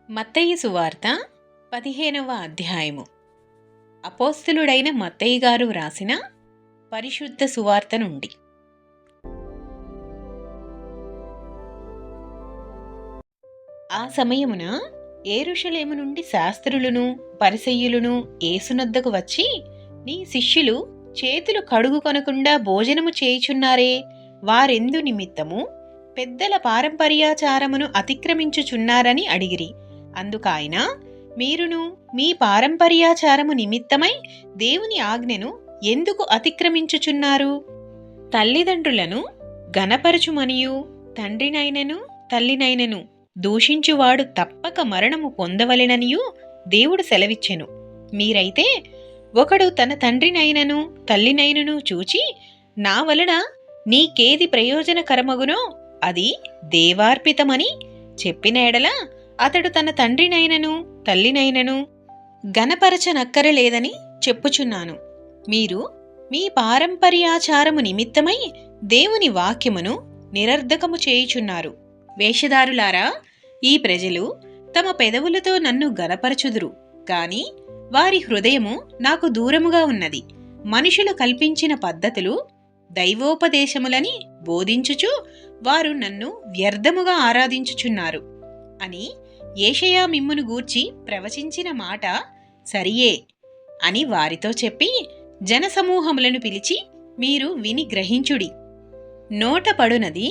మత్తయి సువార్త 15వ అధ్యాయము. అపోస్తలుడైన మత్తయి గారు వ్రాసిన పరిశుద్ధ సువార్త నుండి. ఆ సమయమున యెరూషలేము నుండి శాస్త్రులను పరిసయ్యులను యేసునొద్దకు వచ్చి, నీ శిష్యులు చేతులు కడుగుకొనకుండా భోజనము చేయుచున్నారే, వారెందు నిమిత్తము పెద్దల పారంపర్యాచారమును అతిక్రమించుచున్నారని అడిగిరి. అందుకాయన, మీరును మీ పారంపర్యాచారము నిమిత్తమై దేవుని ఆజ్ఞను ఎందుకు అతిక్రమించుచున్నారు? తల్లిదండ్రులను గనపరచుమనియు తండ్రినైనను తల్లినైనను దూషించువాడు తప్పక మరణము పొందవలెననియు దేవుడు సెలవిచ్చెను. మీరైతే ఒకడు తన తండ్రినైనను తల్లినైనను చూచి, నా వలన నీకేది ప్రయోజనకరమగునో అది దేవార్పితమని చెప్పిన ఎడల అతడు తన తండ్రినైనను తల్లినైనను గనపరచనక్కరలేదని చెప్పుచున్నాను. మీరు మీ పారంపర్యాచారము నిమిత్తమై దేవుని వాక్యమును నిరర్ధకము చేయుచున్నారు. వేషధారులారా, ఈ ప్రజలు తమ పెదవులతో నన్ను గనపరచుదురు, గాని వారి హృదయము నాకు దూరముగా ఉన్నది. మనుషులు కల్పించిన పద్ధతులు దైవోపదేశములని బోధించుచు వారు నన్ను వ్యర్థముగా ఆరాధించుచున్నారు అని యెషయా మిమ్మును గూర్చి ప్రవచించిన మాట సరియే అని వారితో చెప్పి, జనసమూహములను పిలిచి, మీరు విని గ్రహించుడి. నోట పడునది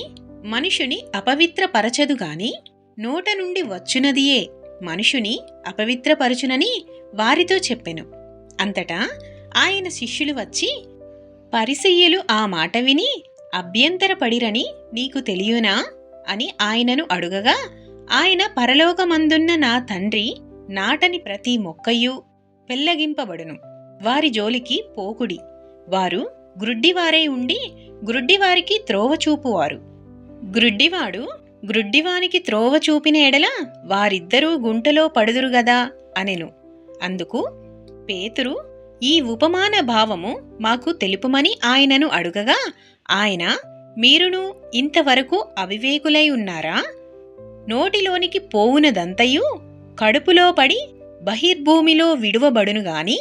మనుషుని అపవిత్రపరచదు గాని నోట నుండి వచ్చునదియే మనుషుని అపవిత్రపరచునని వారితో చెప్పెను. అంతటా ఆయన శిష్యులు వచ్చి, పరిసయ్యులు ఆ మాట విని అభ్యంతరపడిరని నీకు తెలియునా అని ఆయనను అడుగగా, ఆయన, పరలోకమందున్న నా తండ్రి నాటని ప్రతి మొక్కయు పెళ్లగింపబడును. వారి జోలికి పోకుడి. వారు గ్రుడ్డివారై ఉండి గ్రుడ్డివారికి త్రోవ చూపువారు. గ్రుడ్డివాడు గ్రుడ్డివానికి త్రోవ చూపిన ఎడల వారిద్దరూ గుంటలో పడుదురు గదా అనెను. అందుకు పేతురు, ఈ ఉపమాన భావము మాకు తెలుపుమని ఆయనను అడుగగా, ఆయన, మీరును ఇంతవరకు అవివేకులై ఉన్నారా? నోటిలోనికి పోవునదంతయు కడుపులో పడి బహిర్భూమిలో విడువబడును గాని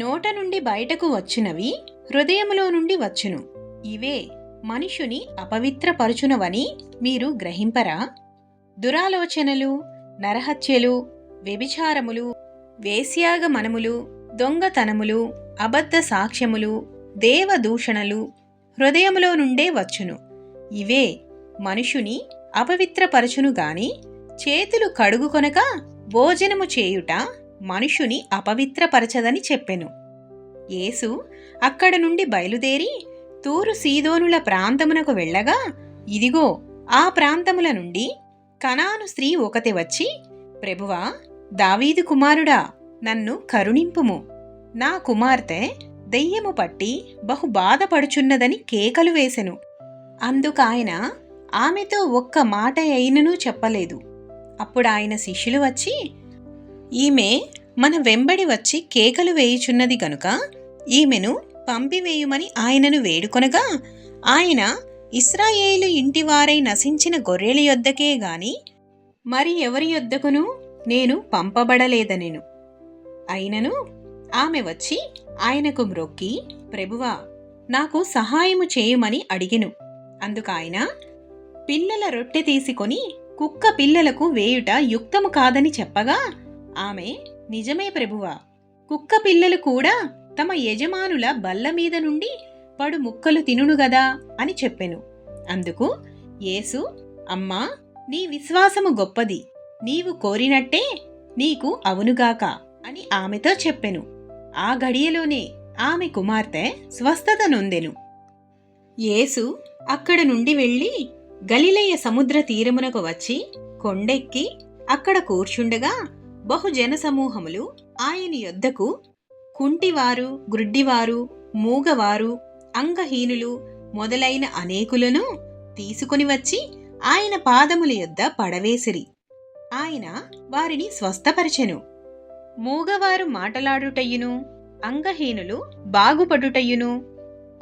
నోట నుండి బయటకు వచ్చునవి హృదయములో నుండి వచ్చును. ఇవే మనుషుని అపవిత్రపరచునవని మీరు గ్రహింపరా? దురాలోచనలు, నరహత్యలు, వ్యభిచారములు, వేశ్యాగమనములు, దొంగతనములు, అబద్ధ సాక్ష్యములు, దేవదూషణలు హృదయములో నుండే వచ్చును. ఇవే మనుషుని అపవిత్రపరచును గాని చేతులు కడుగుకొనక భోజనము చేయుట మనుషుని అపవిత్రపరచదని చెప్పెను. యేసు అక్కడ నుండి బయలుదేరి తూరు సీదోనుల ప్రాంతమునకు వెళ్ళగా, ఇదిగో ఆ ప్రాంతముల నుండి కనాను స్త్రీ ఒకతి వచ్చి, ప్రభువా, దావీదు కుమారుడా, నన్ను కరుణింపుము, నా కుమార్తె దెయ్యము పట్టి బహు బాధపడుచున్నదని కేకలు వేసెను. అందుకాయన ఆమెతో ఒక్క మాట అయినను చెప్పలేదు. అప్పుడాయన శిష్యులు వచ్చి, ఈమె మన వెంబడి వచ్చి కేకలు వేయుచున్నది గనుక ఈమెను పంపివేయుమని ఆయనను వేడుకొనగా, ఆయన, ఇశ్రాయేలు ఇంటివారై నశించిన గొర్రెల యొద్దకే గాని మరి ఎవరి యొద్దకును నేను పంపబడలేదనెను. అయినను ఆమె వచ్చి ఆయనకు మ్రొక్కి, ప్రభువా, నాకు సహాయము చేయుమని అడిగెను. అందుకాయన, పిల్లల రొట్టె తీసుకొని కుక్క పిల్లలకు వేయుట యుక్తము కాదని చెప్పగా, ఆమె, నిజమే ప్రభువా, కుక్క పిల్లలు కూడా తమ యజమానుల బల్ల మీద నుండి పడు ముక్కలు తినును గదా అని చెప్పెను. అందుకు యేసు, అమ్మా, నీ విశ్వాసము గొప్పది, నీవు కోరినట్టే నీకు అవునుగాక అని ఆమెతో చెప్పెను. ఆ గడియలోనే ఆమె కుమార్తె స్వస్థత నొందెను. యేసు అక్కడ నుండి వెళ్ళి గలిలయ సముద్ర తీరమునకు వచ్చి కొండెక్కి అక్కడ కూర్చుండగా, బహుజన సమూహములు ఆయన యొద్దకు కుంటివారు, గ్రుడ్డివారు, మూగవారు, అంగహీనులు మొదలైన అనేకులను తీసుకుని వచ్చి ఆయన పాదముల యొద్ద పడవేసిరి. ఆయన వారిని స్వస్థపరచెను. మూగవారు మాటలాడుటయును, అంగహీనులు బాగుపడుటయును,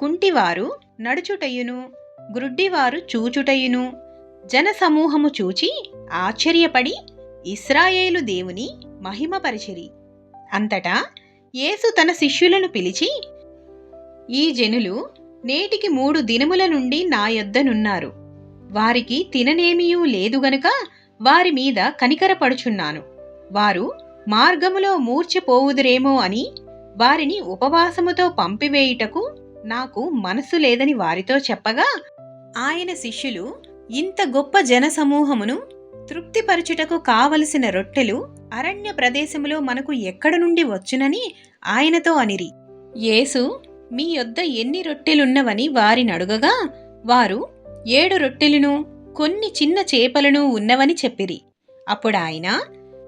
కుంటివారు నడుచుటయును, గ్రుడ్డివారు చూచుటయును జనసమూహము చూచి ఆశ్చర్యపడి ఇశ్రాయేలు దేవుని మహిమపరిచిరి. అంతటా యేసు తన శిష్యులను పిలిచి, ఈ జనులు నేటికి 3 దినముల నుండి నా యొద్దనున్నారు. వారికి తిననేమియూ లేదు గనుక వారి మీద కనికరపడుచున్నాను. వారు మార్గములో మూర్ఛపోవుదురేమో అని వారిని ఉపవాసముతో పంపివేయుటకు నాకు మనసు లేదని వారితో చెప్పగా, ఆయన శిష్యులు ఇంత గొప్ప జనసమూహమును తృప్తిపరచుటకు కావలసిన రొట్టెలు అరణ్య ప్రదేశములో మనకు ఎక్కడ నుండి వచ్చునని ఆయనతో అనిరి. యేసు, మీ యొద్ద ఎన్ని రొట్టెలున్నవని వారినడుగగా, వారు 7 రొట్టెలను కొన్ని చిన్న చేపలను ఉన్నవని చెప్పిరి. అప్పుడాయన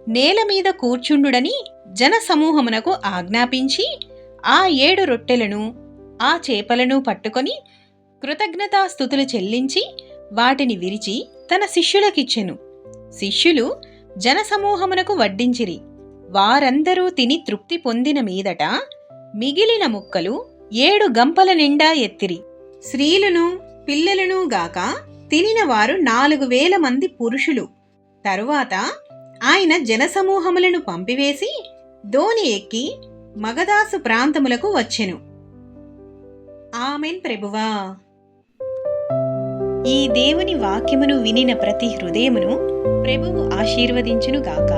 నేల మీద కూర్చుండుడని జనసమూహమునకు ఆజ్ఞాపించి ఆ 7 రొట్టెలను ఆ చేపలను పట్టుకొని కృతజ్ఞతాస్తుతులు చెల్లించి వాటిని విరిచి తన శిష్యులకిచ్చెను. శిష్యులు జనసమూహమునకు వడ్డించిరి. వారందరూ తిని తృప్తి పొందిన మీదట మిగిలిన ముక్కలు 7 గంపల నిండా ఎత్తిరి. స్త్రీలను పిల్లలను గాక తినిన వారు 4,000 మంది పురుషులు. తరువాత ఆయన జనసమూహములను పంపివేసి దోణి ఎక్కి మగదాసు ప్రాంతములకు వచ్చెను. ఆమెన్ ప్రభువా. ఈ దేవుని వాక్యమును వినిన ప్రతి హృదయమును ప్రభువు ఆశీర్వదించునుగాక.